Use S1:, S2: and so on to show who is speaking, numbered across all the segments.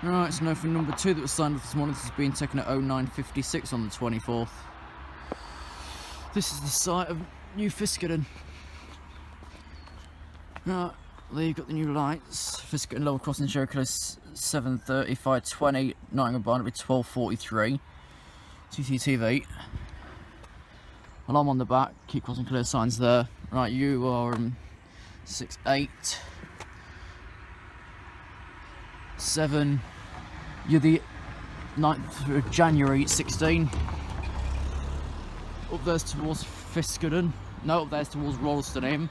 S1: Right, so now for number 2 that was signed off this morning. This is being taken at 09:56 on the 24th. This is the site of New Fiskerton. Right, there you've got the new lights. Fiskerton level crossing circular 7:30, 5:20, Nottingham Barnet with 12:43. CCTV. Alarm on the back, keep crossing clear signs there. Right, you are 6-8. 7, you're the 9th of January 16. Up there's towards Fiskerton. No, up there's towards Rolleston.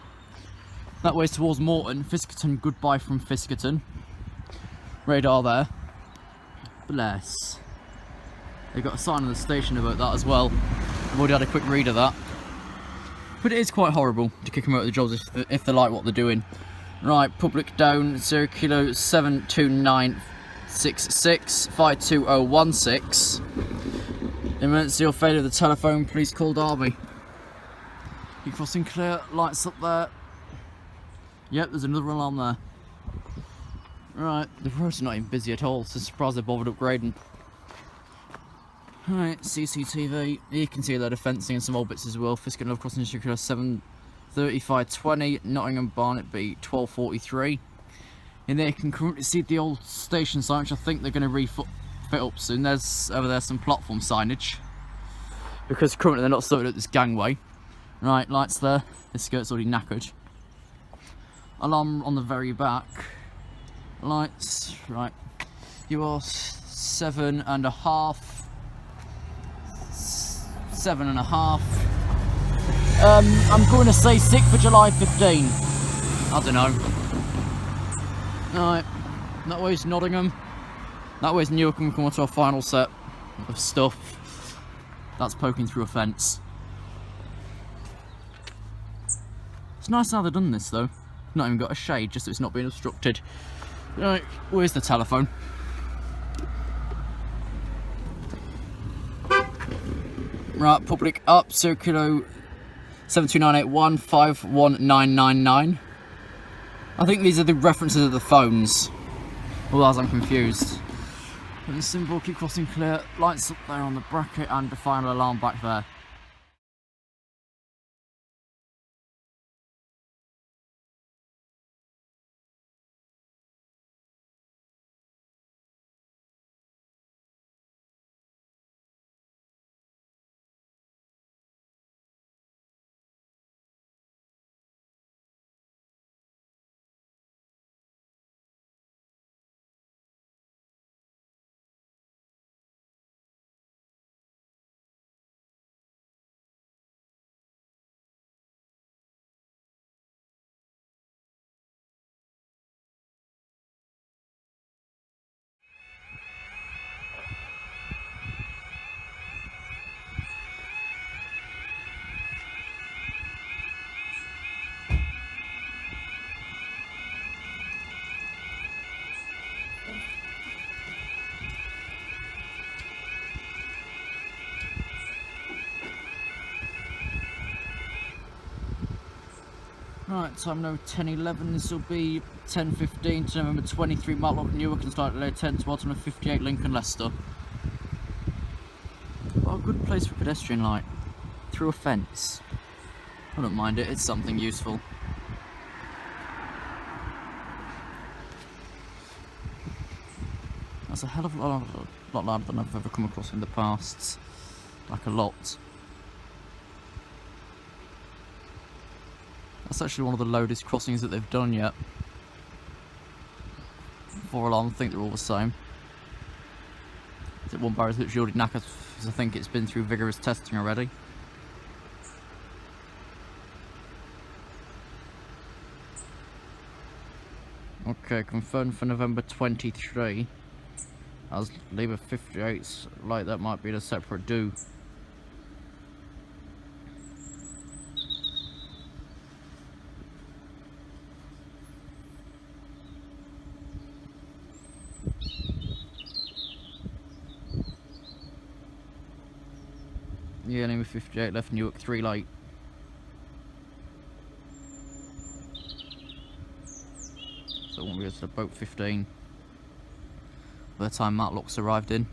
S1: That way's towards Morton. Fiskerton, goodbye from Fiskerton. Radar there. Bless. They've got a sign on the station about that as well. I've already had a quick read of that. But it is quite horrible to kick them out of the jobs if they like what they're doing. Right, public down, circular 72966 52016. Emergency or failure of the telephone, please call Derby. Keep crossing clear, lights up there. Yep, there's another alarm there. Right, the roads are not even busy at all, so surprised they bothered upgrading. Right, CCTV, you can see a load of fencing and some old bits as well. Fiskerton level crossing circular 7:35:20, Nottingham Barnet B 12:43. And there you can currently see the old station sign, which I think they're going to refit up soon. There's over there some platform signage, because currently they're not sorted at this gangway. Right, lights there, this skirt's already knackered. Alarm on the very back. Lights, right. You are 7.5. 7.5. I'm going to say 6th of July 15. I don't know. Right, that way's Nottingham. That way's Newark, and we come on to our final set of stuff. That's poking through a fence. It's nice how they've done this though. Not even got a shade, just so it's not being obstructed. Right, where's the telephone? Right, public up, circular 72981 51999. I think these are the references of the phones. Otherwise I'm confused. And the symbol, keep crossing clear, lights up there on the bracket, and the final alarm back there. Right, time now 10:11. This will be 10:15 to November 23, Matlock, Newark, and start at 10 to Altona 58, Lincoln, Leicester. What a good place for pedestrian light. Through a fence. I don't mind it, it's something useful. That's a hell of a lot louder than I've ever come across in the past. Like a lot. That's actually one of the loudest crossings that they've done yet. 4 alarms, I think they're all the same. One barrier's literally already knackered because I think it's been through vigorous testing already. Okay, confirmed for November 23. As Labour 58's like that might be in a separate do. Yeah, number 58 left Newark 3 light. So it won't be to about 15. by the time Matlock's arrived in.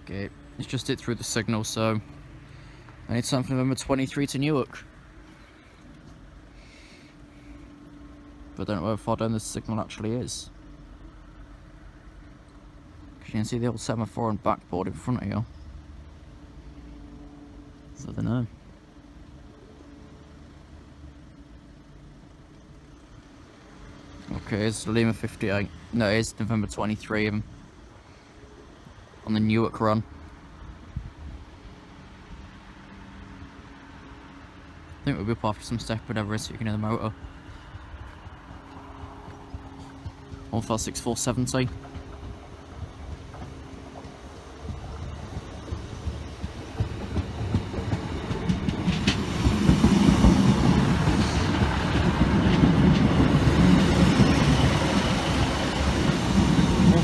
S1: Okay, it's just hit through the signal, so I need something for November 23 to Newark. But I don't know how far down the signal actually is. Because you can see the old semaphore and backboard in front of you. So I don't know. Okay, it's Lima 58. No, it is November 23 on the Newark run. I think we'll be up after some step, whatever it is, so you can hear the motor. 156 470.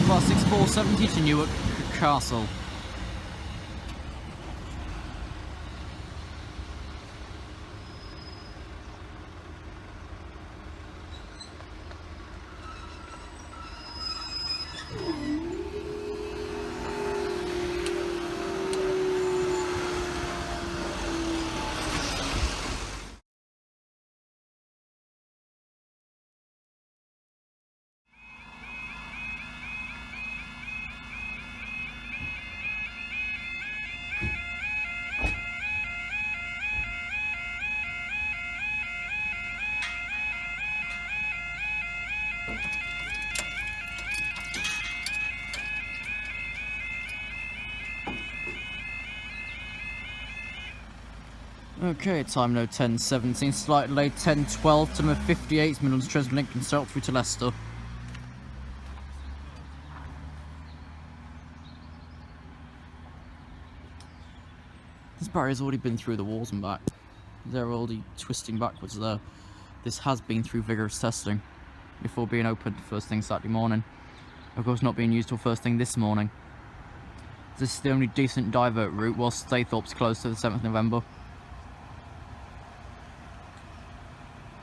S1: Classics 470 to Newark Castle. Okay, time now 10:17, slightly late 10:12 to number 58, Midlands Tresby Lincoln South through to Leicester. This barrier's already been through the walls and back. They're already twisting backwards there. This has been through vigorous testing before being opened first thing Saturday morning. Of course, not being used till first thing this morning. This is the only decent divert route whilst Staithorpe's closed to the 7th of November.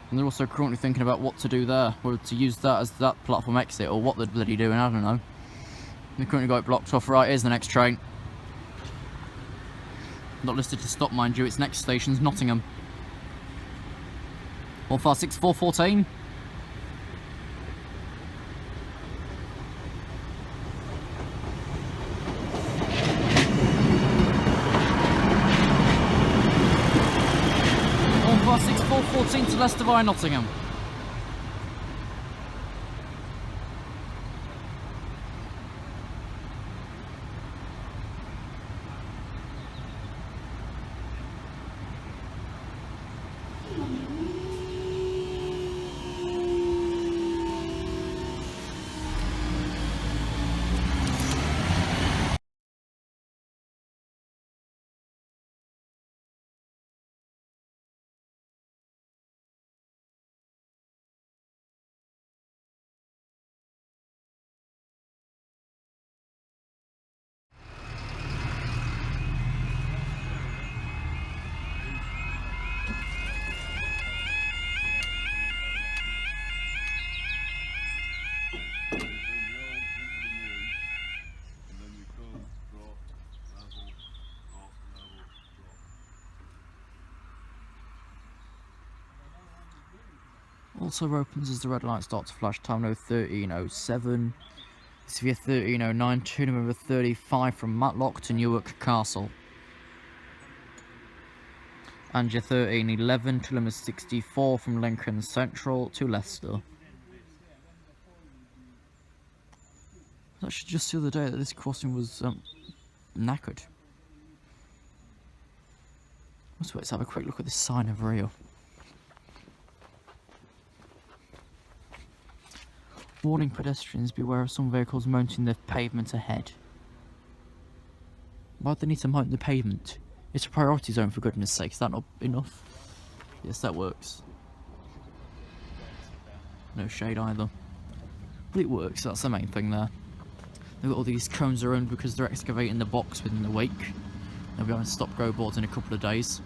S1: And they're also currently thinking about what to do there, whether to use that as that platform exit or what they're bloody doing, I don't know. They've currently got it blocked off. Right, here's the next train. Not listed to stop, mind you, its next station's Nottingham. 156 414. To Leicester via Nottingham. Also opens as the red light starts to flash. Time now 13:07. This is your 13:09 to November 35 from Matlock to Newark Castle. And your 13:11 to number 64 from Lincoln Central to Leicester. Actually, just the other day that this crossing was knackered. Let's have a quick look at this sign over here. Warning pedestrians, beware of some vehicles mounting the pavement ahead. Why do they need to mount the pavement? It's a priority zone, for goodness sake. Is that not enough? Yes, that works. No shade either. But it works, that's the main thing there. They've got all these cones around because they're excavating the box within the week. They'll be on stop-go boards in a couple of days.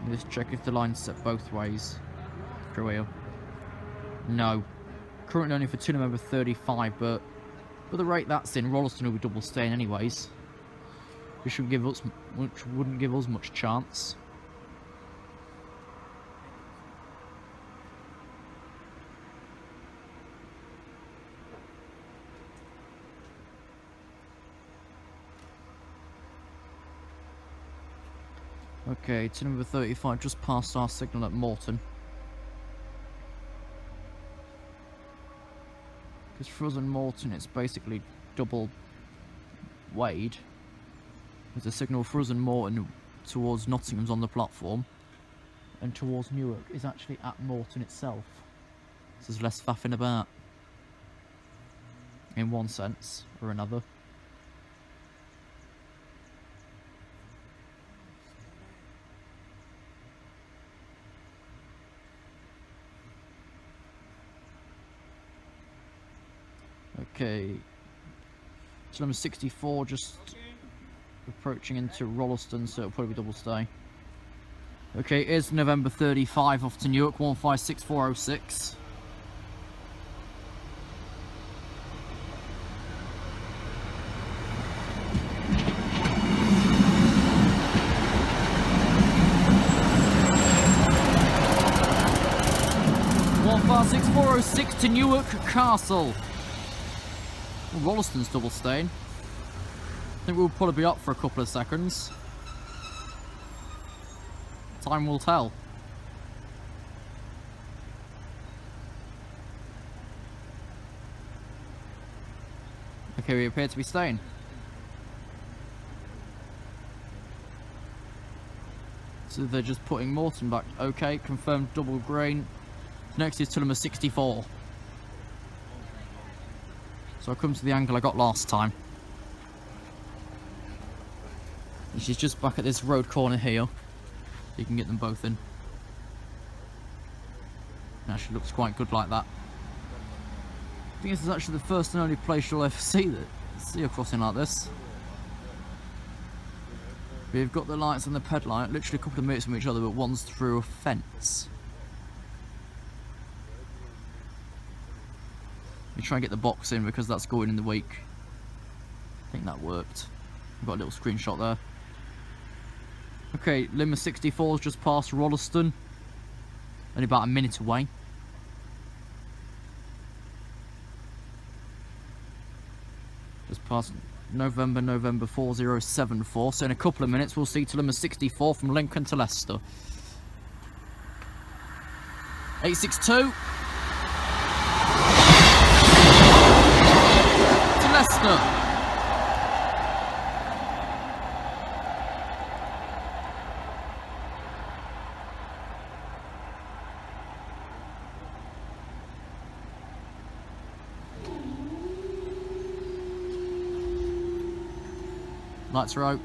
S1: Let's check if the line's set both ways through here. No. Currently only for tuner member 35, but with the rate that's in, Rolleston will be double staying anyways. Which wouldn't give us much chance. Okay, to number 35, just past our signal at Morton. Because for us and Morton, it's basically double weighed. There's a signal for us and Morton towards Nottingham's on the platform, and towards Newark is actually at Morton itself. So there's less faffing about, in one sense or another. Okay, so number 64 just approaching into Rolleston, so it'll probably be double stay. Okay, here's November 35 off to Newark, 156406. To Newark Castle. Rolleston's double staying. I think we'll probably be up for a couple of seconds. Time will tell. Okay, we appear to be staying. So they're just putting Morton back. Okay, confirmed double grain. Next is to number 64. So I'll come to the angle I got last time. And she's just back at this road corner here. You can get them both in. Actually looks quite good like that. I think this is actually the first and only place you'll ever see a crossing like this. We've got the lights and the ped light literally a couple of metres from each other, but one's through a fence. We try and get the box in because that's going in the week. I think that worked. We've got a little screenshot there. Okay, Limmer 64's just past Rolleston. Only about a minute away. Just past November 4074. So in a couple of minutes we'll see to Limmer 64 from Lincoln to Leicester. 862. Leicester. Lights are out.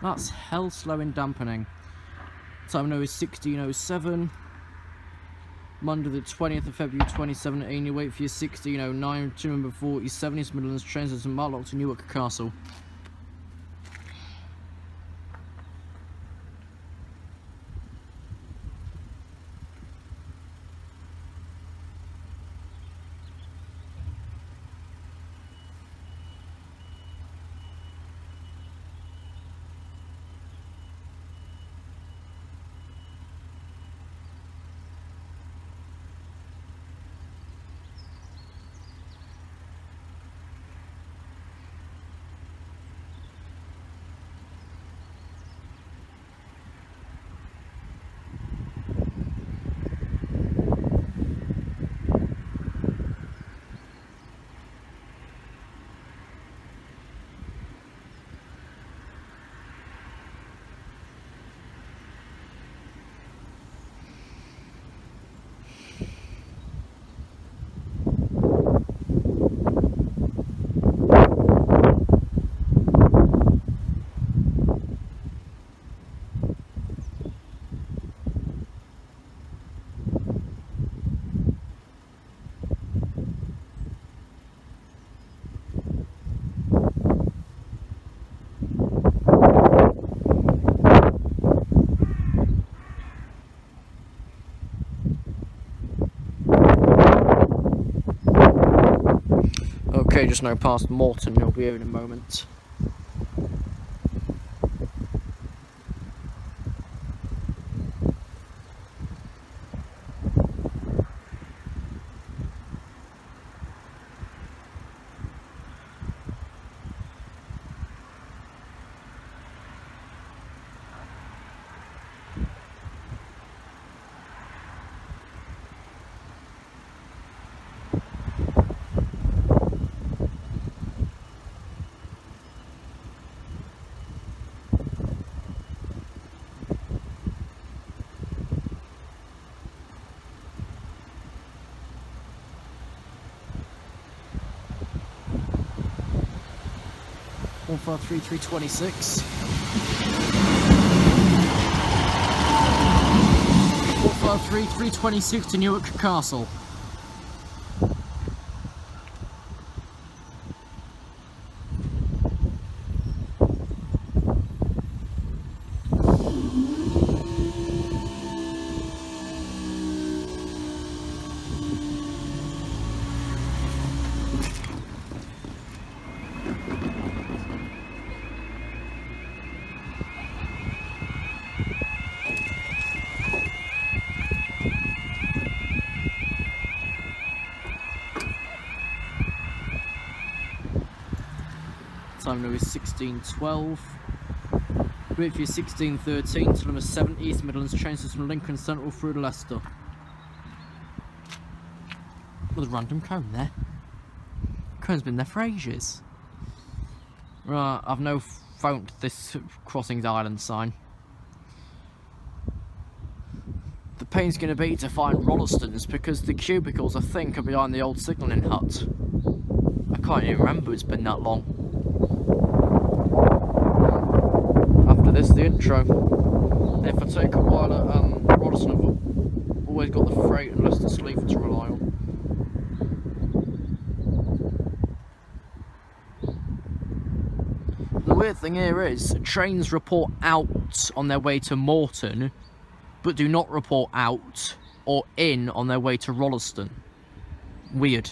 S1: That's hell slow in dampening. Time now is 16:07. Monday the 20th of February 2017. You wait for your 16:09 to number 47 East Midlands trains at Marlock to Newark Castle. UK, just now past Morton, he'll be here in a moment. One 326. 326 to Newark Castle. Time now is 16:12. Route for 1613 to number 7 East Midlands train system from Lincoln Central through to Leicester. There's a random cone there. Cone's been there for ages. Right, I've now found this crossings island sign. The pain's going to be to find Rolleston's because the cubicles I think are behind the old signalling hut. I can't even remember, it's been that long. After this, the intro. If I take a while at Rolleston, I've always got the freight and Leicester Sleeper to rely on. The weird thing here is, trains report out on their way to Morton, but do not report out or in on their way to Rolleston. Weird.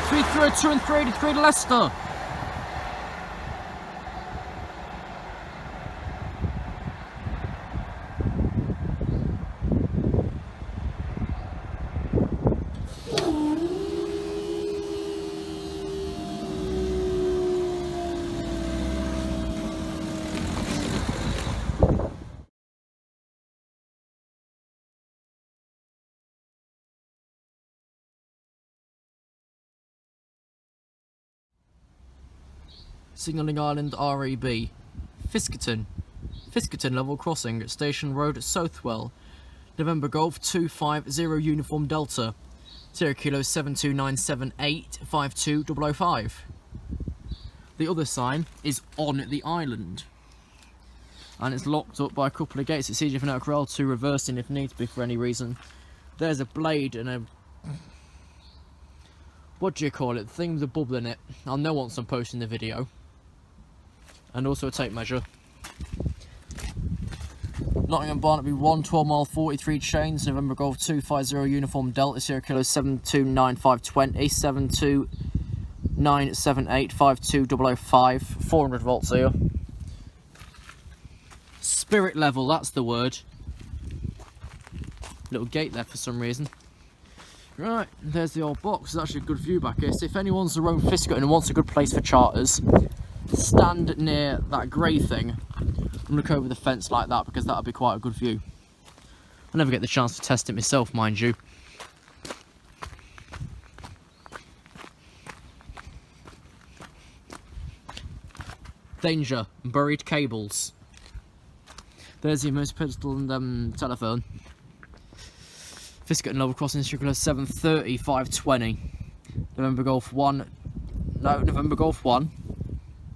S1: Three through 2 and 3 to Leicester. Signalling Island RAB. Fiskerton. Fiskerton level crossing at Station Road at Southwell. November Golf 250 Uniform Delta. 0 Kilo 72978 52005. The other sign is on the island. And it's locked up by a couple of gates. It's easier for Network Rail to reverse in if needs be for any reason. There's a blade and a... what do you call it? The thing with a bubble in it. I'll know once I'm posting the video. And also a tape measure. Nottingham Barnaby 1, 12 mile 43 chains, November Golf 250 Uniform Delta, 0 Kilo 729 72978 52005, 400 volts here. Spirit level, that's the word. Little gate there for some reason. Right, there's the old box. There's actually a good view back here. So if anyone's around Fiskerton and wants a good place for charters, stand near that grey thing and look over the fence like that, because that'll be quite a good view. I never get the chance to test it myself, mind you. Danger, buried cables. There's the emergency pedestal and telephone. Fiskerton level crossing, circular 730 520. November Golf 1. No, November Golf 1.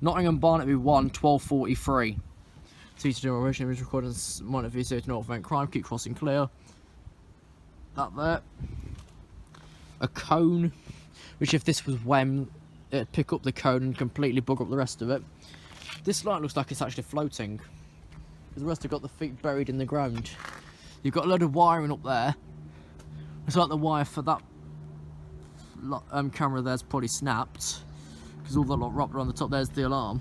S1: Nottingham Barnaby 1, 1243. CT original is recorded as monitor view to not prevent crime, keep crossing clear. That there. A cone. which if this was when it'd pick up the cone and completely bug up the rest of it. This light looks like it's actually floating, because the rest have got the feet buried in the ground. You've got a load of wiring up there. It's like the wire for that camera there's probably snapped, because all that lot wrapped around the top. There's the alarm.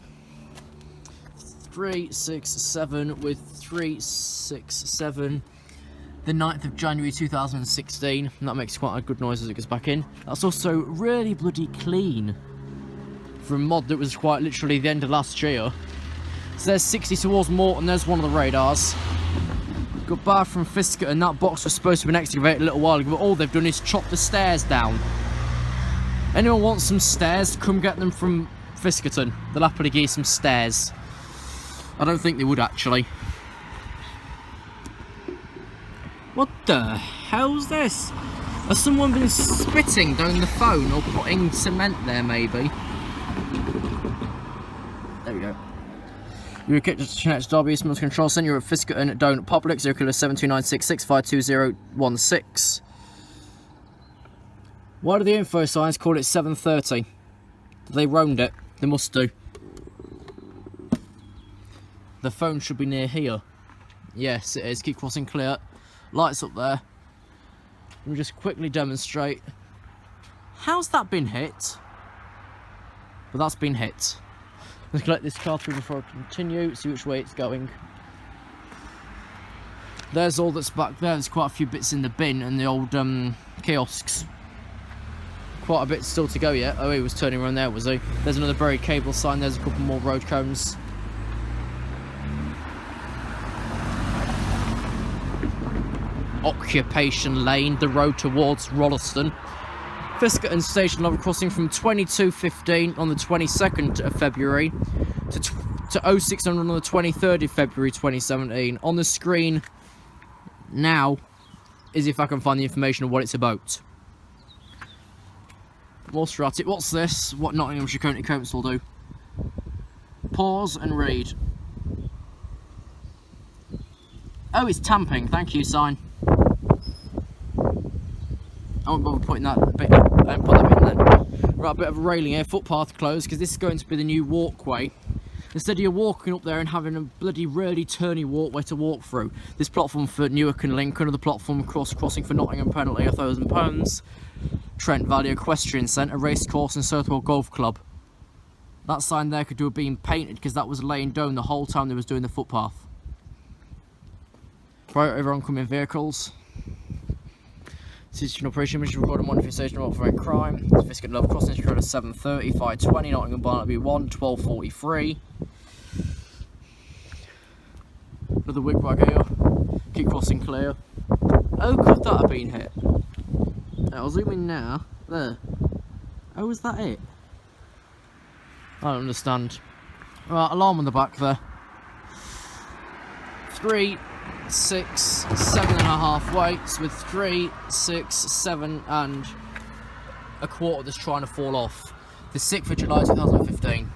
S1: 367 with 367, the 9th of January 2016, and that makes quite a good noise as it goes back in. That's also really bloody clean for a mod that was quite literally the end of last year. So there's 60 towards Morton, there's one of the radars. Got back from Fiskerton, and that box was supposed to be excavated a little while ago, but all they've done is chop the stairs down. Anyone wants some stairs, come get them from Fiskerton. They'll happily give you some stairs. I don't think they would actually. What the hell's this? Has someone been spitting down the phone or putting cement there maybe? There we go. You're a kit to connect to Derby Eastman's Control Centre. You're at Fiskerton at Down Public, 07966652016. Why do the info signs call it 7:30? They roamed it. They must do. The phone should be near here. Yes, it is. Keep crossing clear. Lights up there. Let me just quickly demonstrate. How's that been hit? Well, that's been hit. Let's collect this car through before I continue, see which way it's going. There's all that's back there. There's quite a few bits in the bin and the old kiosks. Quite a bit still to go yet. Oh, he was turning around there, was he? There's another buried cable sign. There's a couple more road cones. Occupation Lane, the road towards Rolleston. Fiskerton station level crossing from 22:15 on the 22nd of February to 0600 on the 23rd of February 2017. On the screen now is if I can find the information of what it's about. Whilst we're at it, what's this? What Nottinghamshire County Council do? Pause and read. Oh, it's tamping. Thank you, sign. I won't bother putting that bit. I won't put that bit in then. Right, a bit of a railing here, footpath closed, because this is going to be the new walkway. Instead of you walking up there and having a bloody really turny walkway to walk through, this platform for Newark and Lincoln, or the platform crossing for Nottingham, penalty £1,000. Trent Valley Equestrian Centre, Racecourse and Southwell Golf Club. That sign there could do with being painted, because that was laying down the whole time they was doing the footpath. Right over oncoming vehicles. Situation operation mission recording monitoring station of for crime. Fiskerton level crossing code of 7:30, 5:20, Nottingham Barnaby 1, 12:43. Another wigwag here. Keep crossing clear. Oh, could that have been hit? I'll zoom in now. There. Oh, is that it? I don't understand. Right, alarm on the back there. 3, 6, 7.5 weights with 3, 6, 7 and a quarter that's trying to fall off. The 6th of July 2015.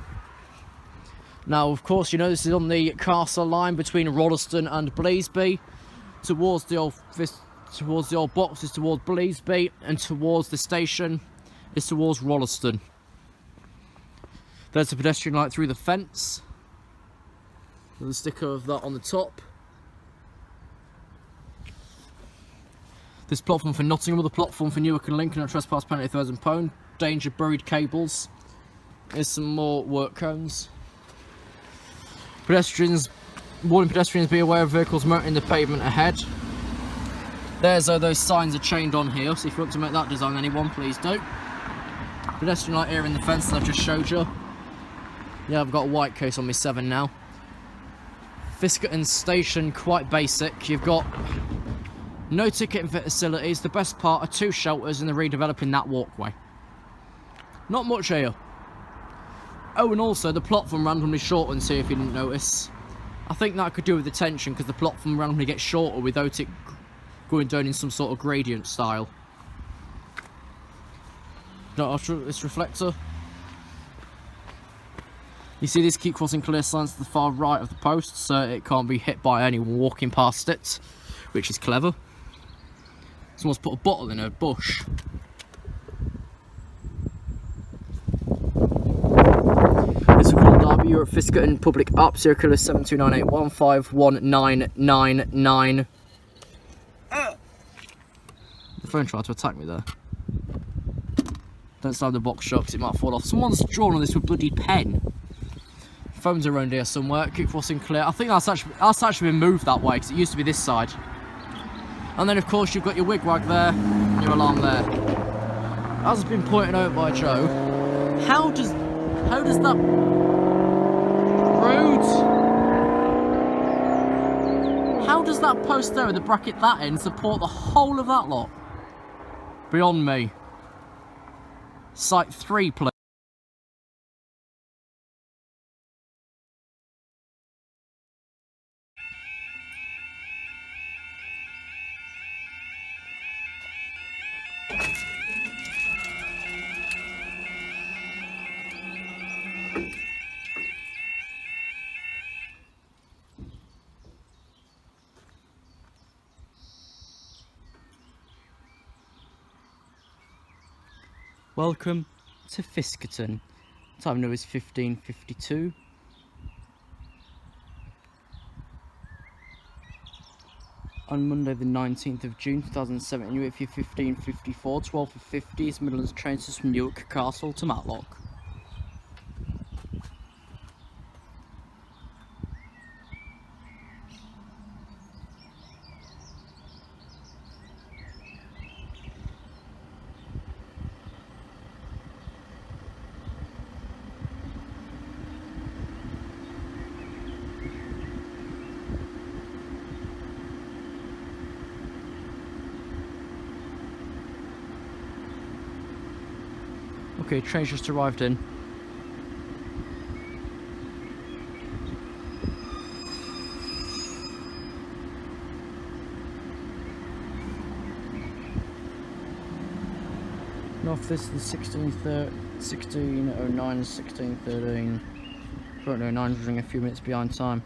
S1: Now, of course, you know this is on the Castle line between Rolleston and Bleasby. Towards the old box is towards Bleasby, and towards the station is towards Rolleston. There's a pedestrian light through the fence. There's a sticker of that on the top. This platform for Nottingham, the platform for Newark and Lincoln, a trespass penalty £1,000. Danger buried cables. Here's some more work cones. Pedestrians, warning pedestrians, be aware of vehicles mounting the pavement ahead. There's those signs are chained on here, so if you want to make that design, anyone, please do. Pedestrian light here in the fence that I've just showed you. Yeah, I've got a white case on my 7 now. Fiskerton station, quite basic. You've got no ticketing facilities. The best part are 2 shelters, and they're redeveloping that walkway. Not much here. Oh, and also the platform randomly shortens here, if you didn't notice. I think that could do with the tension, because the platform randomly gets shorter without it going down in some sort of gradient style. This reflector. You see this keep crossing clear signs to the far right of the post, so it can't be hit by anyone walking past it, which is clever. Someone's put a bottle in a bush. you're at Fiskerton Public Up, Circular 7298151999. The phone tried to attack me there. Don't slam the box shut because it might fall off. Someone's drawn on this with bloody pen. Phones are around here somewhere. Keep crossing clear. I think that's actually been moved that way because it used to be this side. And then of course you've got your wigwag there, your alarm there. As has been pointed out by Joe, how does that road? How does that post there with the bracket that end support the whole of that lot? Beyond me. Site 3, please. Welcome to Fiskerton. Time now is 15:52. On Monday the 19th of June 2007, you with your 15:54, 12 for 50 is Midlands train system from Newark Castle to Matlock. Okay, train's just arrived in. North, this is the 1609, 1613. Currently 09 is running a few minutes behind time.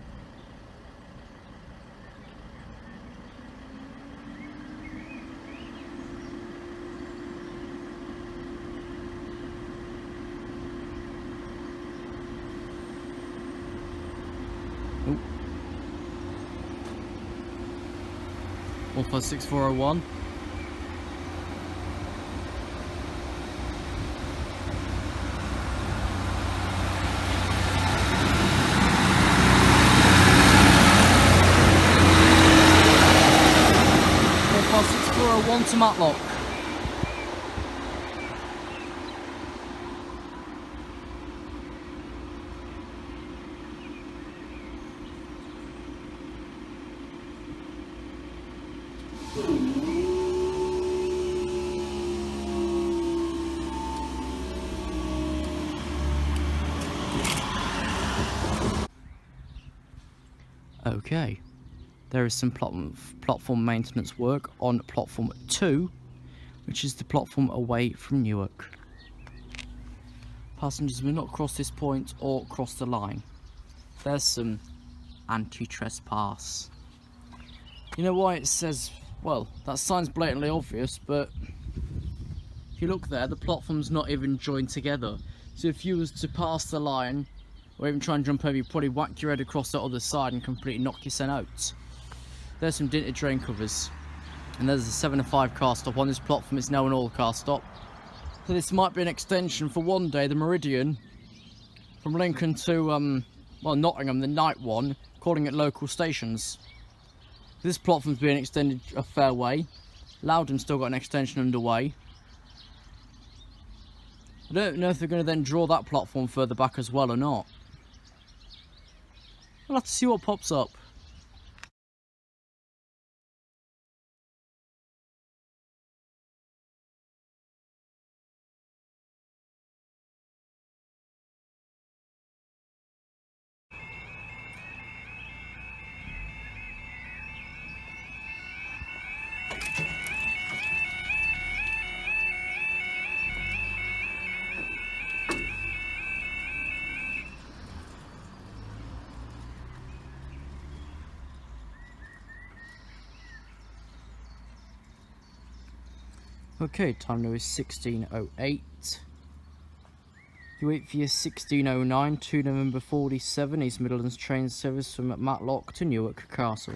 S1: Oh. 156401. One to Matlock. Okay. There is some platform maintenance work on platform 2, which is the platform away from Newark. Passengers may not cross this point or cross the line. There's some anti-trespass. You know why it says, well, that sign's blatantly obvious, but if you look there, the platform's not even joined together. So if you was to pass the line, or even try and jump over, you'd probably whack your head across the other side and completely knock yourself out. There's some dinted drain covers, and there's a 7 and 5 car stop on this platform. It's now an all car stop, so this might be an extension for one day the Meridian from Lincoln to well, Nottingham, the night one, calling it local stations. This platform's being extended a fair way. Loudon's still got an extension underway. I don't know if they're going to then draw that platform further back as well or not. We'll have to see what pops up. Okay, time now is 16:08. You wait for your 1609 to November 47 East Midlands train service from Matlock to Newark Castle.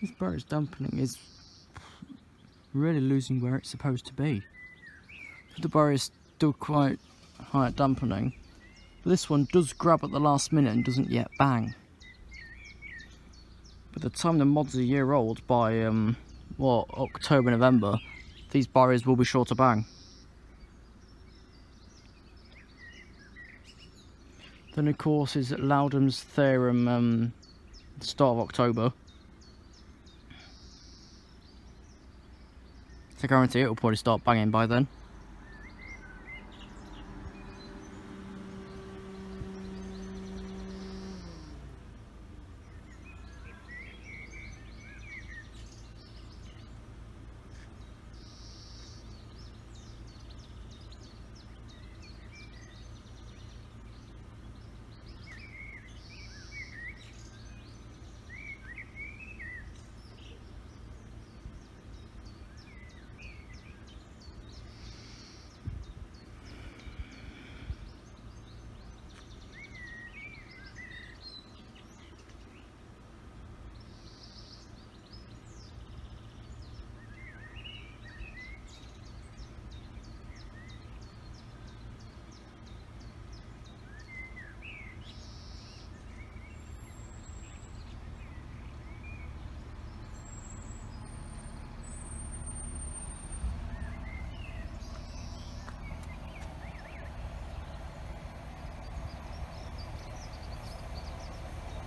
S1: This barrage dampening is really losing where it's supposed to be. The bar is still quite high at dampening, but this one does grab at the last minute and doesn't yet bang. By the time the mod's a year old, by October, November, these barriers will be sure to bang. Then of course is Loudon's theorem, start of October. I guarantee it will probably start banging by then.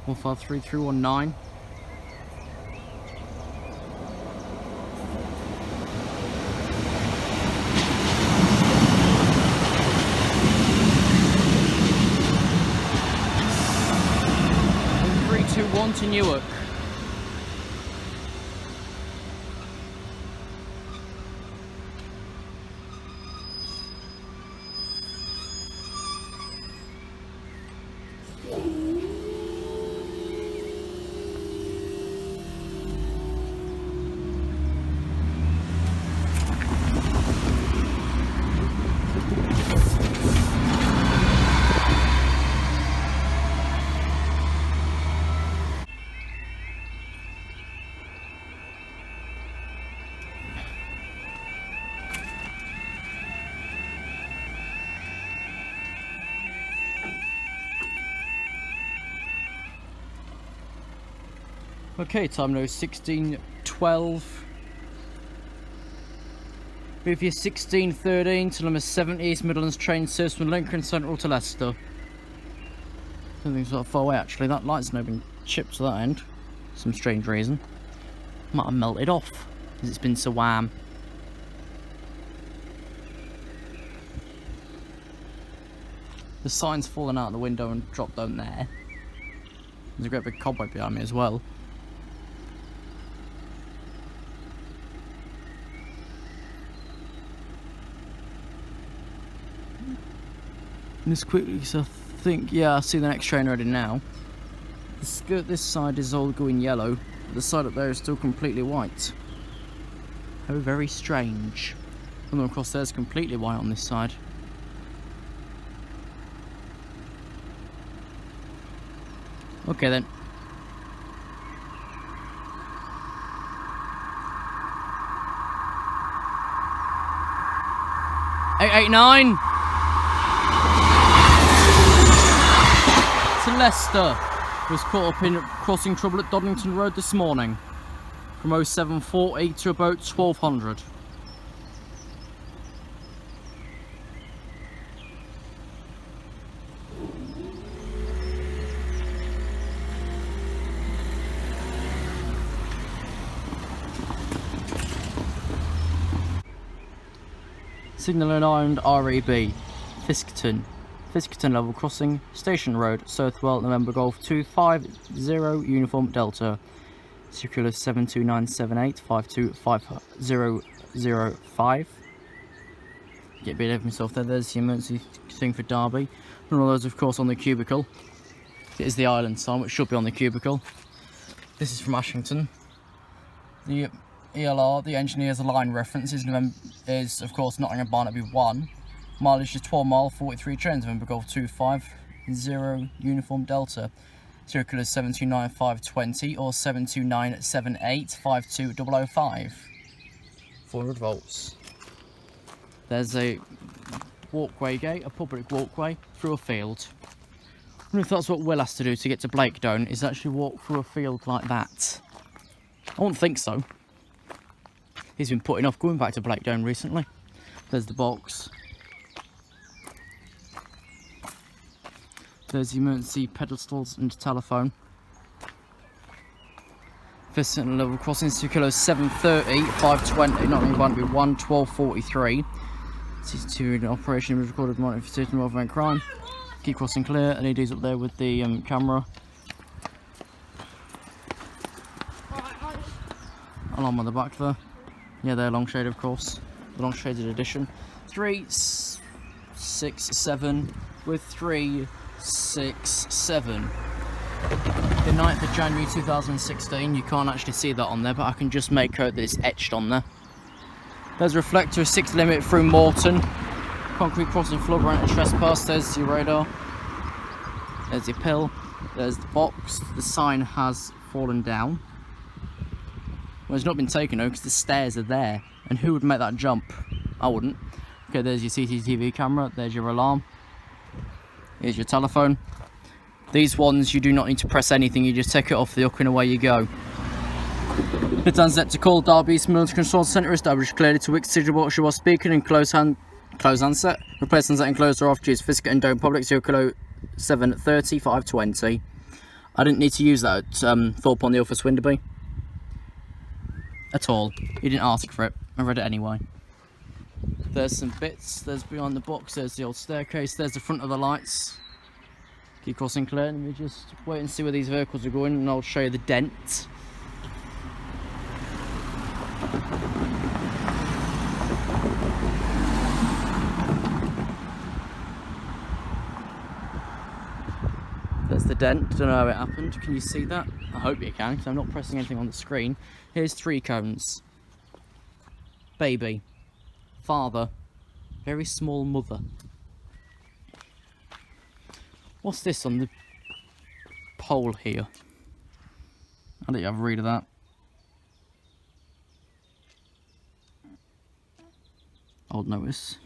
S1: One 53319. And 321 to Newark. Okay, time now 1612. Move your 1613 to number 70 East Midlands train service from Lincoln Central to Leicester. Something's sort of far away actually. That light's now been chipped to that end. For some strange reason. Might have melted off because it's been so warm. The sign's fallen out the window and dropped down there. There's a great big cobweb behind me as well. This quickly, because I think, yeah, I see the next train already now. The skirt this side is all going yellow, but the side up there is still completely white. How very strange. And then of course there's completely white on this side. Okay then. "889 to Leicester was caught up in crossing trouble at Doddington Road this morning from 0740 to about 1200. Signal and REB, Fiskerton. Fiskerton level crossing, Station Road, Southwell, November Golf 250 Uniform Delta. Circular 72978 52505. Get a bit of myself there. There's the emergency thing for Derby. And all those, of course, on the cubicle. It is the island sign, which should be on the cubicle. This is from Ashington. The ELR, the engineer's line reference is of course Nottingham Barnaby 1. Mileage is 12 mile, 43 trains, November Golf 250 Uniform Delta. Serial colour is 729520 or 7297852005. 400 volts. There's a walkway gate, a public walkway through a field. I wonder if that's what Will has to do to get to Blakedown, is actually walk through a field like that. I wouldn't think so. He's been putting off going back to Blakedown recently. There's the box. There's the emergency pedestals and telephone. Fiskerton level crossing, circular 730, 520, Nottingham Barnaby 1, 1243. CCTV in operation was recorded monitoring for certain event crime. Keep crossing clear, LEDs up there with the camera. Alarm on the back there. Yeah, they're long shade, of course. The long shaded edition. 367 with 367. The 9th of January 2016. You can't actually see that on there, but I can just make out that it's etched on there. There's a reflector, 6 limit through Morton. Concrete crossing floor, granite trespass. There's your radar. There's your pill. There's the box. The sign has fallen down. Well, it's not been taken though, because the stairs are there. And who would make that jump? I wouldn't. Okay, there's your CCTV camera. There's your alarm. Here's your telephone. These ones, you do not need to press anything. You just take it off the hook and away you go. The transit to call Derby East Military Control Centre established clearly to Wick Sigil Watcher while speaking and close handset. Replace handset and close door off. Choose Fiskerton Down Public 730 520. I didn't need to use that at Thorpe on the Ilford Swinderby at all. You didn't ask for it. I read it anyway. There's some bits. There's behind the box. There's the old staircase. There's the front of the lights. Keep crossing clear. Let me just wait and see where these vehicles are going, and I'll show you the dent. There's the dent. Don't know how it happened. Can you see that? I hope you can, because I'm not pressing anything on the screen. Here's 3 cones. Baby. Father. Very small mother. What's this on the pole here? I'll let you have a read of that. Old notice.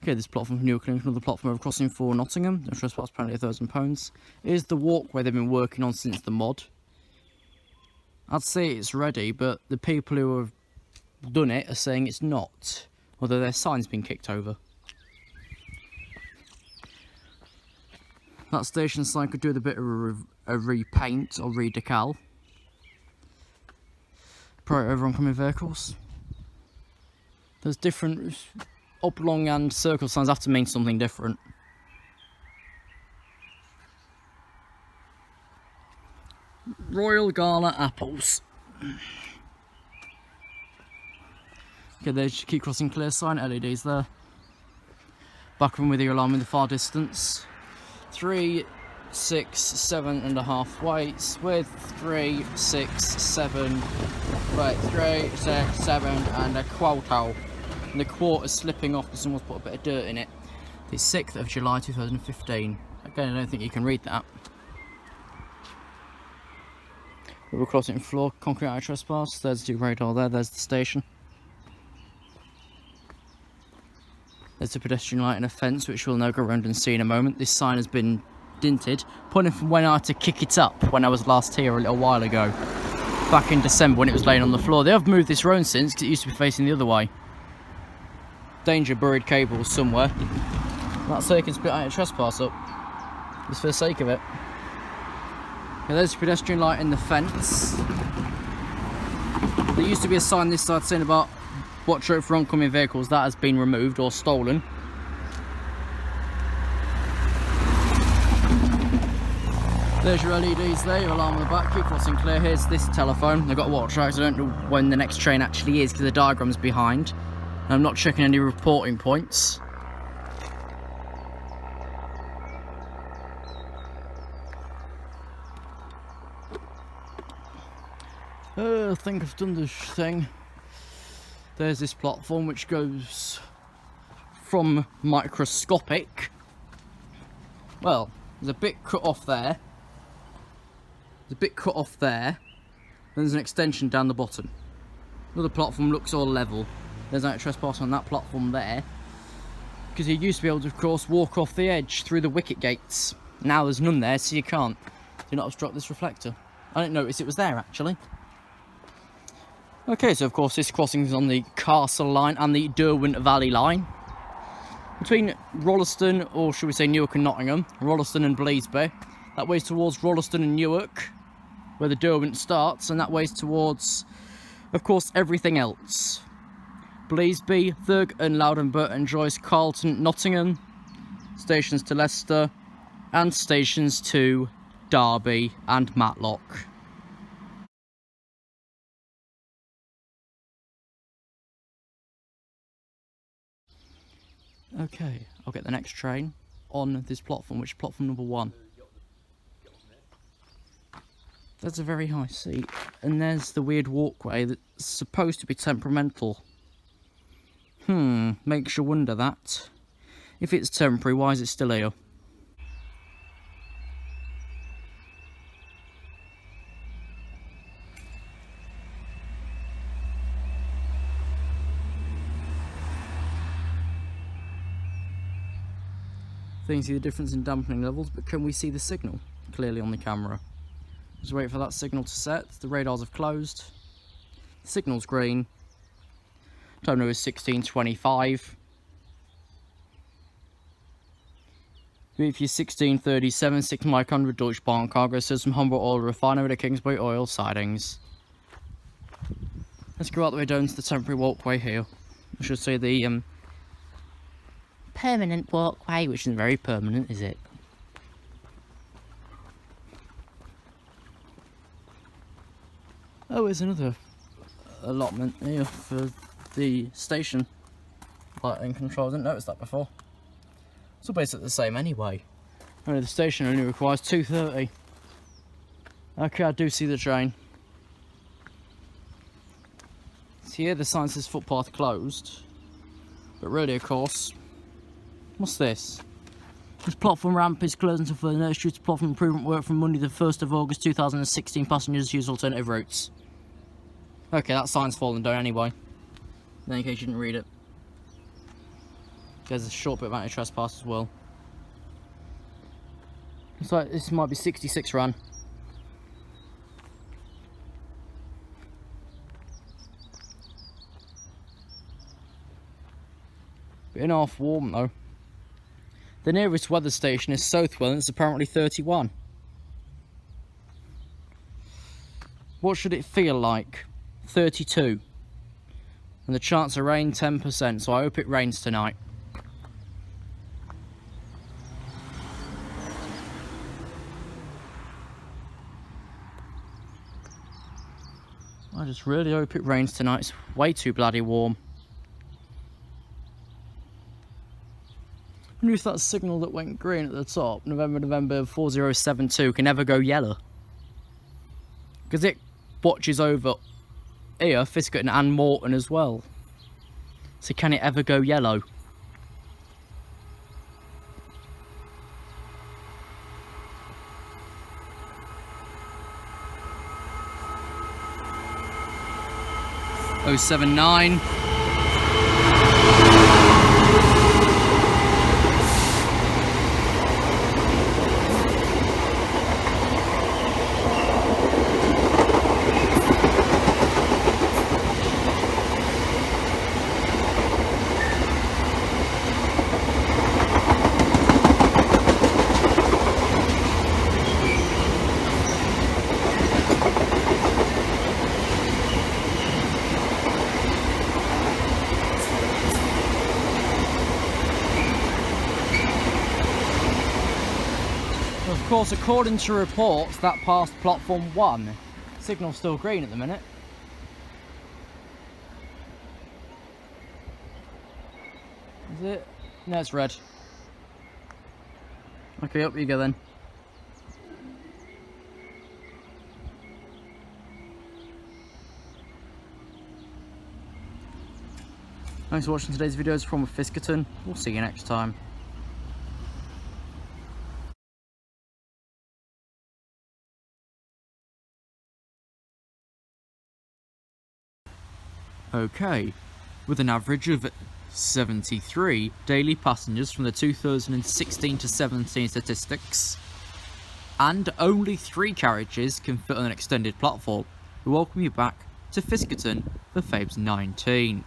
S1: Okay, this platform from Newcastle, another platform over crossing for Nottingham. No trespass, apparently £1,000. Here's the walkway they've been working on since the mod. I'd say it's ready, but the people who have done it are saying it's not. Although their sign's been kicked over. That station sign could do with a bit of a repaint or redecal. Prior over oncoming vehicles. There's different oblong and circle signs have to mean something different. Royal Gala apples. Okay, there's your keep crossing clear sign, LEDs there. Back room with your alarm in the far distance. 3, 6, 7.5 weights with 3, 6, 7, right, 3, 6, 7 and a quarto. And the quart is slipping off because someone's put a bit of dirt in it. The 6th of July 2015. Again, I don't think you can read that. We're crossing floor, concrete eye trespass. There's the radar there, there's the station. There's a pedestrian light and a fence, which we'll now go around and see in a moment. This sign has been dinted, pointing from when I had to kick it up when I was last here a little while ago. Back in December when it was laying on the floor. They have moved this round since, because it used to be facing the other way. Danger, buried cables somewhere. That's so you can split out a trespass up. Just for the sake of it. Okay, there's a pedestrian light in the fence. There used to be a sign this side saying about watch out for oncoming vehicles. That has been removed or stolen. There's your LEDs there, your alarm on the back, keep crossing clear. Here's this telephone. I've got to watch out, I don't know when the next train actually is because the diagram's behind. And I'm not checking any reporting points. I think I've done this thing. There's this platform which goes from microscopic. Well, there's a bit cut off there. There's a bit cut off there. Then there's an extension down the bottom. Another platform looks all level. There's no trespass on that platform there. Because you used to be able to, of course, walk off the edge through the wicket gates. Now there's none there, so you can't. Do not obstruct this reflector. I didn't notice it was there, actually. Okay, so of course this crossing is on the Castle line and the Derwent Valley line. Between Rolleston, or should we say Newark and Nottingham, Rolleston and Bleasby. That ways towards Rolleston and Newark, where the Derwent starts, and that ways towards, of course, everything else. Bleasby, Thurg and Loudon, Burton, Joyce, Carlton, Nottingham, stations to Leicester, and stations to Derby and Matlock. Okay, I'll get the next train on this platform, which is platform number 1. There's a very high seat, and there's the weird walkway that's supposed to be temperamental. Makes you wonder that. If it's temporary, why is it still here? You can see the difference in dampening levels, but can we see the signal clearly on the camera? Just wait for that signal to set. The radars have closed. The signal's green. Time now is 16:25. If you're 16:37, 6 Mike 100 Deutsche Bahn cargo says from Humboldt Oil Refinery to Kingsbury Oil sidings. Let's go out the way down to the temporary walkway here. I should say the permanent walkway, which isn't very permanent, is it? Oh, there's another allotment here for the station lighting control. I didn't notice that before. It's all basically the same anyway. Only the station only requires 230. Okay, I do see the train. So here the sign says footpath closed. But really, of course, what's this? This platform ramp is closed until further notice due to platform improvement work from Monday the 1st of August 2016. Passengers use alternative routes. Okay, that sign's fallen down anyway. In any case you didn't read it. There's a short bit of anti-trespass as well. Looks like this might be 66 run. Bit in half warm though. The nearest weather station is Southwell and it's apparently 31. What should it feel like? 32. And the chance of rain 10%, so I hope it rains tonight. I just really hope it rains tonight. It's way too bloody warm. I wonder if that signal that went green at the top, November 4072, can ever go yellow. Because it watches over here, Fiskerton and Morton as well. So can it ever go yellow? Oh 79. Of course, according to reports, that passed platform 1. Signal's still green at the minute. Is it? No, it's red. Okay, up you go then. Thanks for watching today's videos from Fiskerton. We'll see you next time. Okay, with an average of 73 daily passengers from the 2016 to 17 statistics, and only 3 carriages can fit on an extended platform, we welcome you back to Fiskerton for Feb's 19th.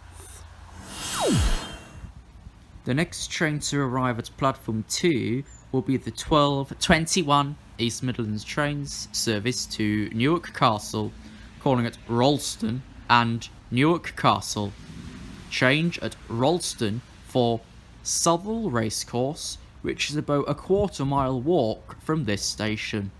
S1: The next train to arrive at platform 2 will be the 12:21 East Midlands trains service to Newark Castle, calling at Rollston and Newark Castle. Change at Rollston for Southwell Racecourse, which is about a quarter-mile walk from this station.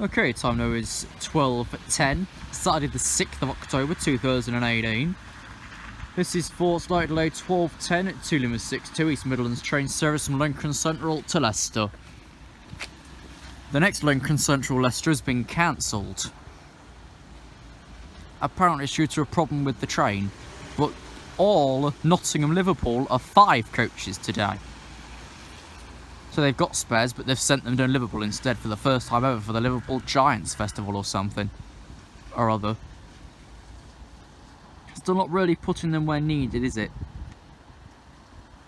S1: Okay, time now is 12:10, Saturday the 6th of October 2018. This is for slight delay 12:10 at 2 Lima 62 East Midlands train service from Lincoln Central to Leicester. The next Lincoln Central Leicester has been cancelled. Apparently it's due to a problem with the train, but all Nottingham Liverpool are 5 coaches today. So they've got spares, but they've sent them to Liverpool instead for the first time ever for the Liverpool Giants Festival or something or other. Still not really putting them where needed, is it?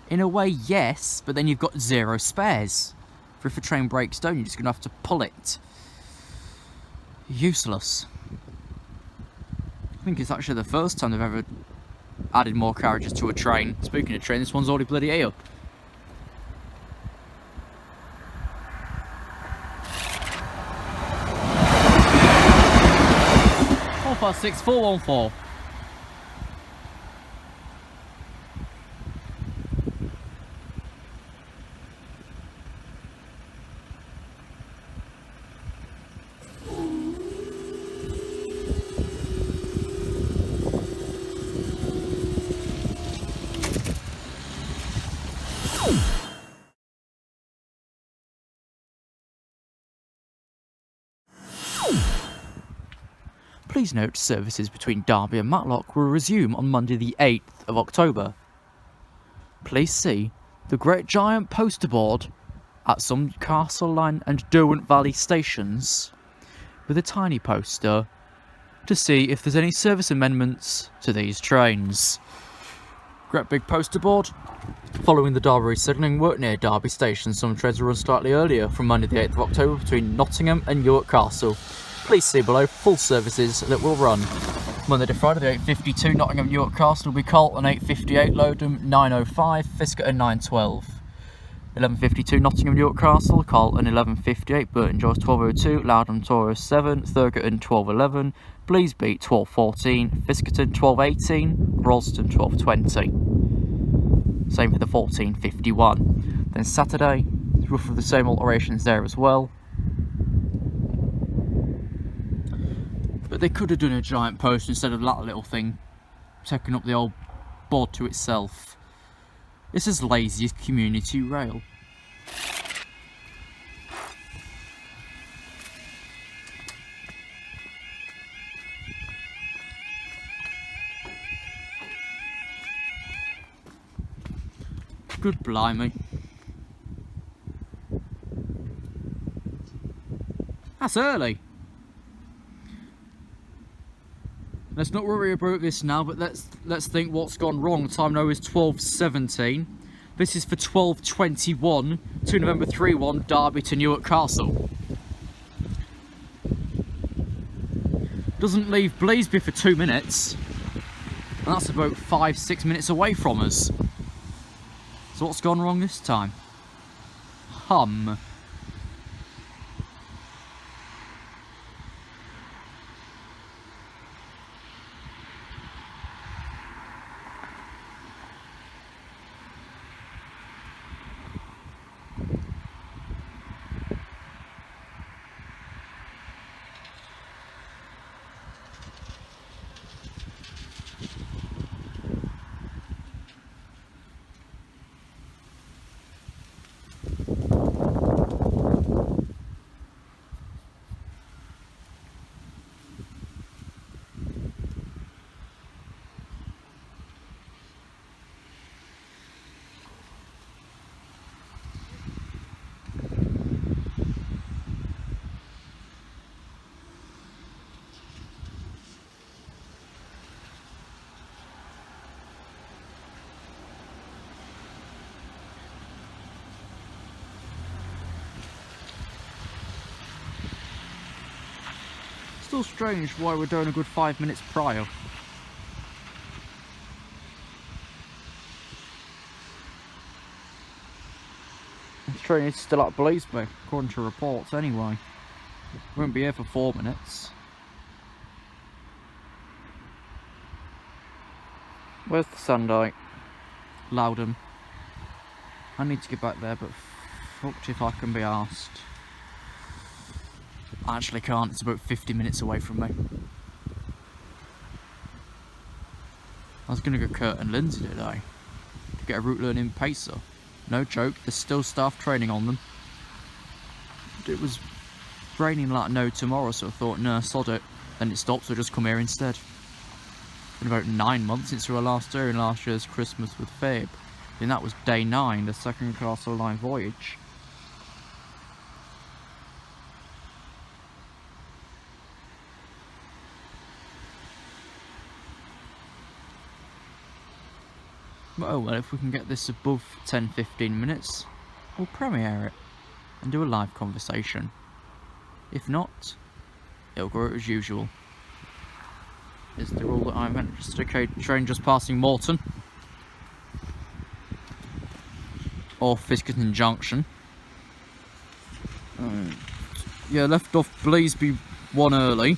S1: In a way, yes, but then you've got 0 spares. For if a train breaks down, you're just going to have to pull it. Useless. I think it's actually the first time they've ever added more carriages to a train. Speaking of train, this one's already bloody here. 6414. Please note services between Derby and Matlock will resume on Monday the 8th of October. Please see the Great Giant poster board at some Castle Line and Derwent Valley stations with a tiny poster to see if there's any service amendments to these trains. Great big poster board. Following the Derby signalling work near Derby Station, some trains will run slightly earlier from Monday the 8th of October between Nottingham and Newark Castle. Please see below full services that will run. Monday to Friday, the 8:52 Nottingham Newark Castle will be Colton 8:58, Lodham 9:05, Fiskerton 9:12. 11:52 Nottingham Newark Castle, Colton 11:58, Burton Joyce 12:02, Loudham 12:07, Thurgerton 12:11, Bleasby 12:14, Fiskerton 12:18, Rollston 12:20. Same for the 14:51. Then Saturday, roughly the same alterations there as well. they could have done a giant post instead of that little thing taking up the old board to itself. This is lazy as community rail. Good blimey. That's early. Let's not worry about this now, but let's think what's gone wrong. The time now is 12:17. This is for 12:21 to November 3-1 Derby to Newark Castle. Doesn't leave Bleasby for 2 minutes. And that's about 5-6 minutes away from us. So what's gone wrong this time? Still strange why we're doing a good 5 minutes prior. The train is still at Bleasby, according to reports anyway. Won't be here for 4 minutes. Where's the Sandite? Loudon. I need to get back there, but fucked if I can be arsed. I actually can't, it's about 50 minutes away from me. I was going to go Kurt and Lindsay today to get a route learning pacer. No joke, there's still staff training on them. It was raining like no tomorrow, so I thought, no, sod it. Then it stopped, so I'll just come here instead. It's been about 9 months since we were last doing last year's Christmas with Fabe. And that was day 9, the second Castle Line voyage. Oh well, if we can get this above 10-15 minutes, we'll premiere it and do a live conversation. If not, it'll go as usual. Is the rule that I meant? Just okay, train just passing Morton. Or Fiskerton Junction. Yeah, left off Bleasby 1 early.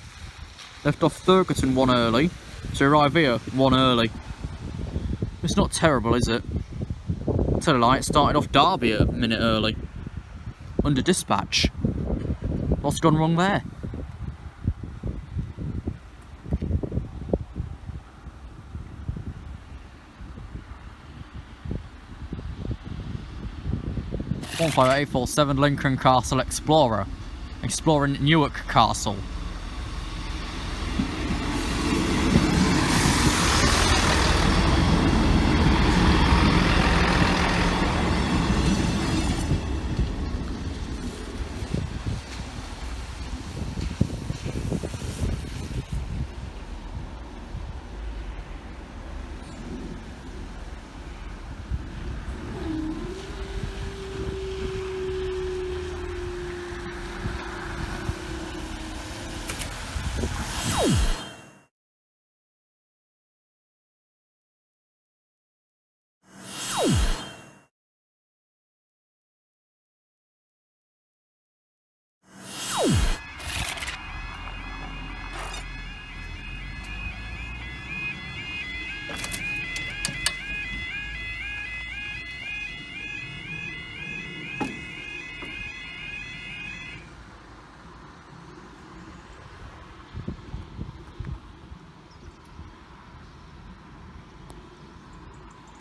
S1: Left off Fiskerton 1 early. To arrive here 1 early. It's not terrible, is it? Tell a lie, it started off Derby a minute early. Under dispatch. What's gone wrong there? (15847) Lincoln Castle Explorer. Exploring Newark Castle.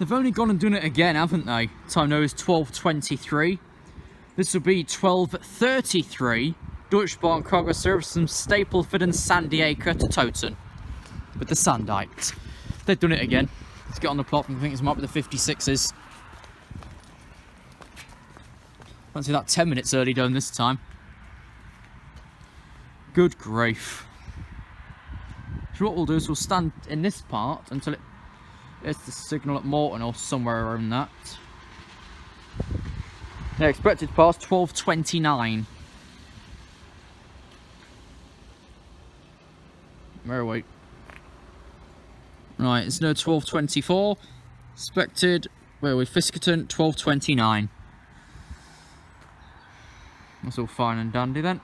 S1: They've only gone and done it again, haven't they? Time now is 12:23. This will be 12:33. Deutsche Bahn cargo service from Stapleford and Sandiacre to Towton with the Sandite. They've done it again. Let's get on the platform. I think this might be the 56s. Fancy that 10 minutes early done this time. Good grief. So what we'll do is we'll stand in this part until it's the signal at Morton or somewhere around that. Yeah, expected to pass 12:29. Where are we? Right, it's now 12:24. Expected, where are we? Fiskerton, 12:29. That's all fine and dandy then.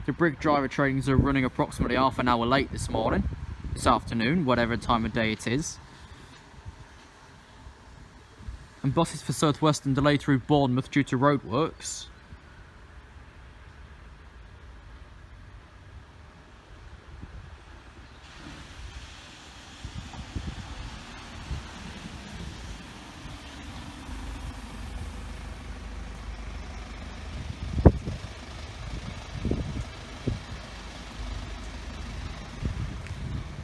S1: The brig driver trains are running approximately half an hour late this morning, this afternoon, whatever time of day it is. And buses for South Western delayed through Bournemouth due to roadworks.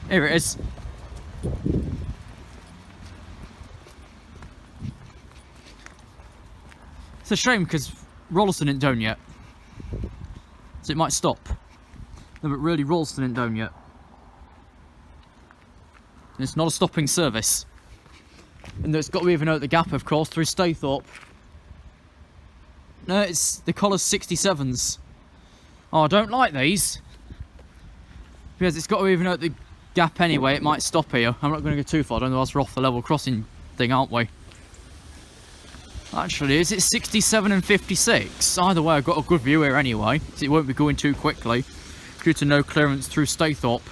S1: Here it is. It's a shame because Rolleston isn't down yet. So it might stop. No, but really Rolleston isn't down yet. And it's not a stopping service. And it's got to even out the gap, of course, through Staithorpe. No, it's the Collars 67s. Oh, I don't like these. Because it's got to even out the gap anyway, it might stop here. I'm not going to go too far, I don't know, else we're off the level crossing thing, aren't we? Actually, is it 67 and 56? Either way, I've got a good view here anyway, so it won't be going too quickly due to no clearance through Staithorpe.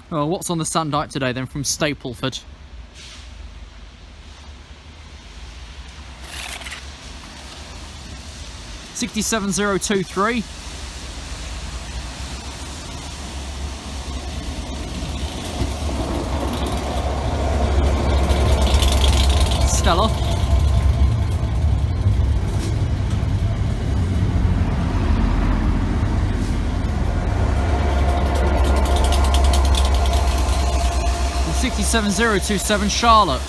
S1: Oh, what's on the Sandite today then from Stapleford? $67,023. Stella. And 67027 Charlotte.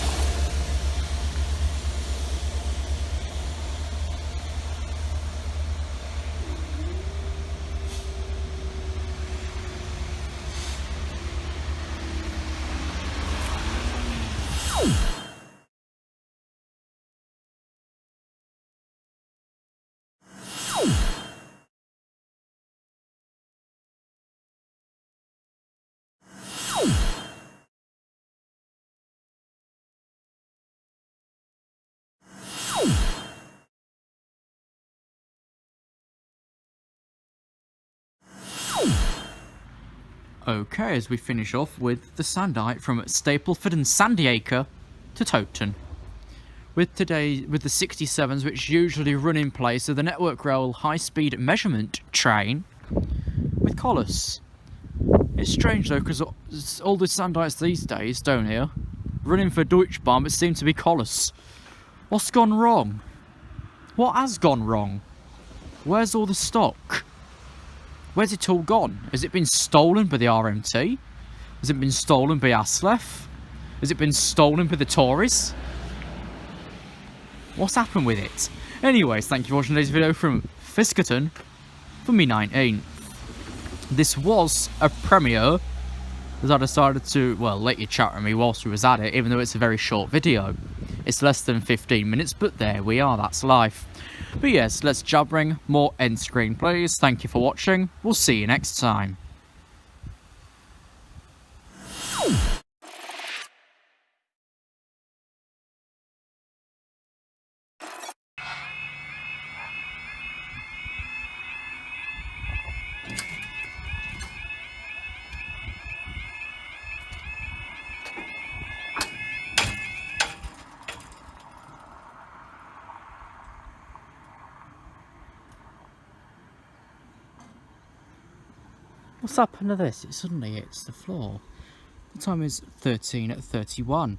S1: Okay, as we finish off with the Sandite from Stapleford and Sandiacre to Towton. With the 67s, which usually run in place of the Network Rail high-speed measurement train with Collis. It's strange though, because all the Sandites these days down here running for Deutsche Bahn, but seem to be Collis. What's gone wrong? What has gone wrong? Where's all the stock? Where's it all gone? Has it been stolen by the RMT? Has it been stolen by Aslef? Has it been stolen by the Tories? What's happened with it? Anyways, thank you for watching today's video from Fiskerton for me 19. This was a premiere, as I decided to, well, let you chat with me whilst we was at it, even though it's a very short video. It's less than 15 minutes, but there we are, that's life. But yes, let's jabbering, more end screen please. Thank you for watching, we'll see you next time. What's happened to this? It suddenly hits the floor. The time is 13:31,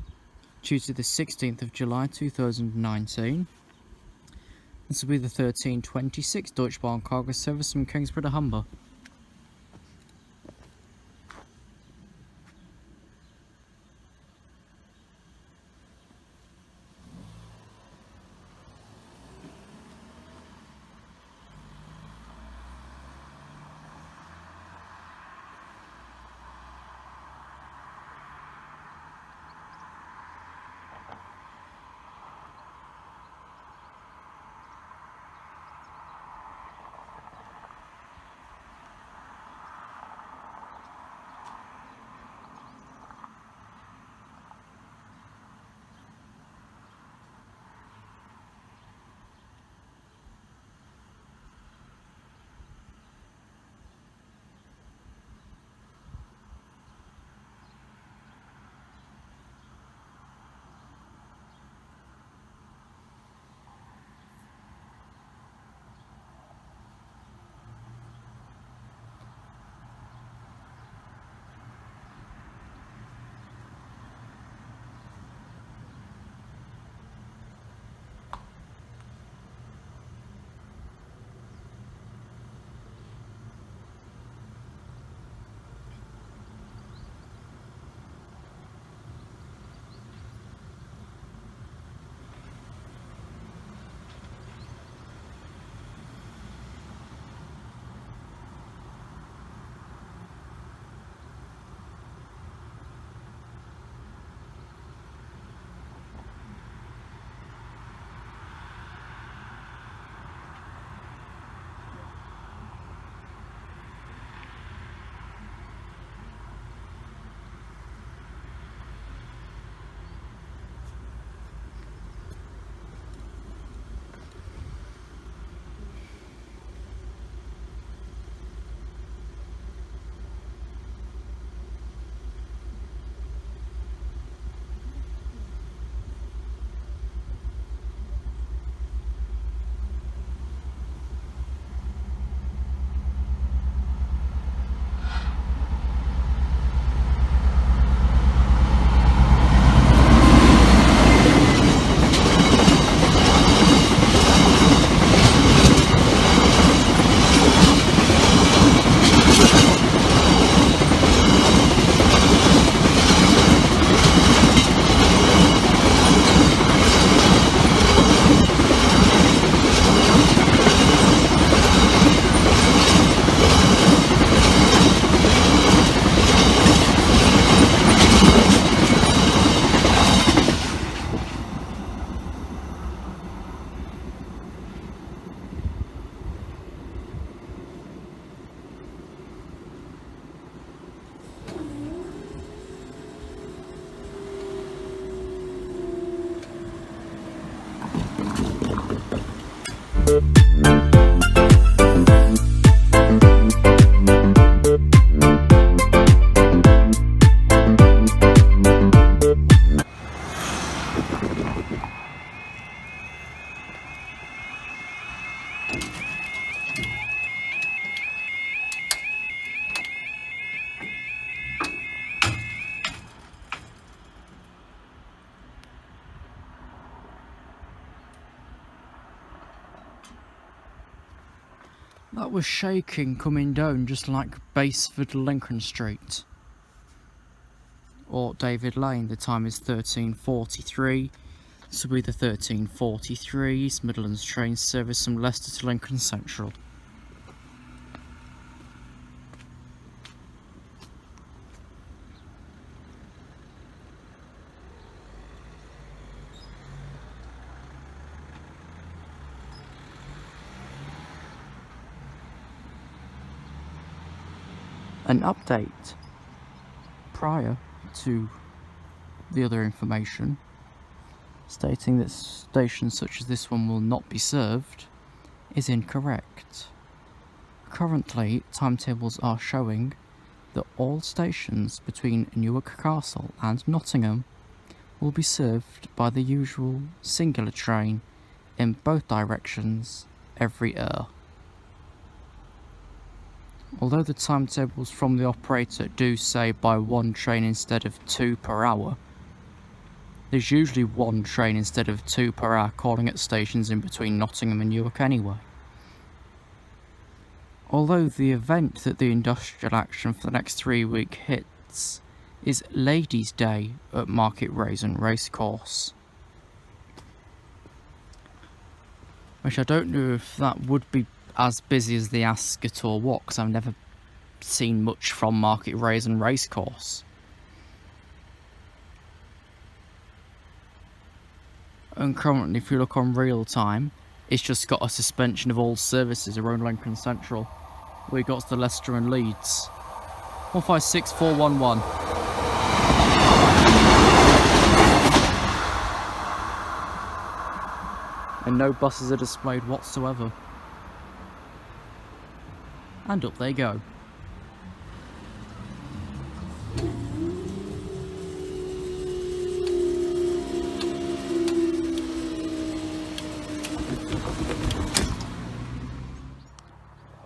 S1: Tuesday the 16th of July 2019. This will be the 1326 Deutsche Bahn cargo service from Kingsborough to Humber. That was shaking coming down just like Basford Lincoln Street. Or David Lane. The time is 13:43. This will be the 13:43 East Midlands train service from Leicester to Lincoln Central. An update prior to the other information stating that stations such as this one will not be served is incorrect. Currently, timetables are showing that all stations between Newark Castle and Nottingham will be served by the usual singular train in both directions every hour. Although the timetables from the operator do say by 1 train instead of 2 per hour, there's usually 1 train instead of 2 per hour calling at stations in between Nottingham and Newark anyway. Although the event that the industrial action for the next 3 weeks hits is Ladies' Day at Market Raisin Racecourse. Which I don't know if that would be as busy as the Ascot or what, because I've never seen much from Market Raisin Racecourse. And currently, if you look on real time, it's just got a suspension of all services around Lincoln Central. We got to Leicester and Leeds. 156411. And no buses are displayed whatsoever. And up they go.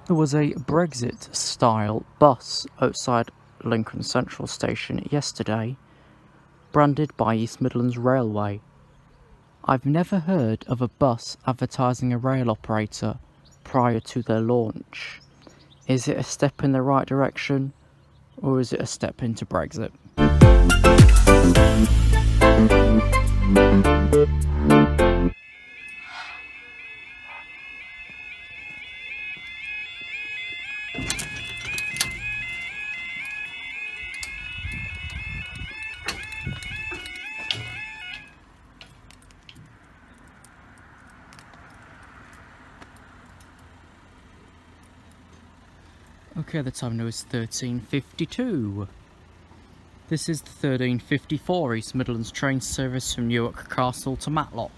S1: There was a Brexit-style bus outside Lincoln Central Station yesterday, branded by East Midlands Railway. I've never heard of a bus advertising a rail operator prior to their launch. Is it a step in the right direction, or is it a step into Brexit? Okay, the time now is 13:52. This is the 13:54 East Midlands train service from Newark Castle to Matlock.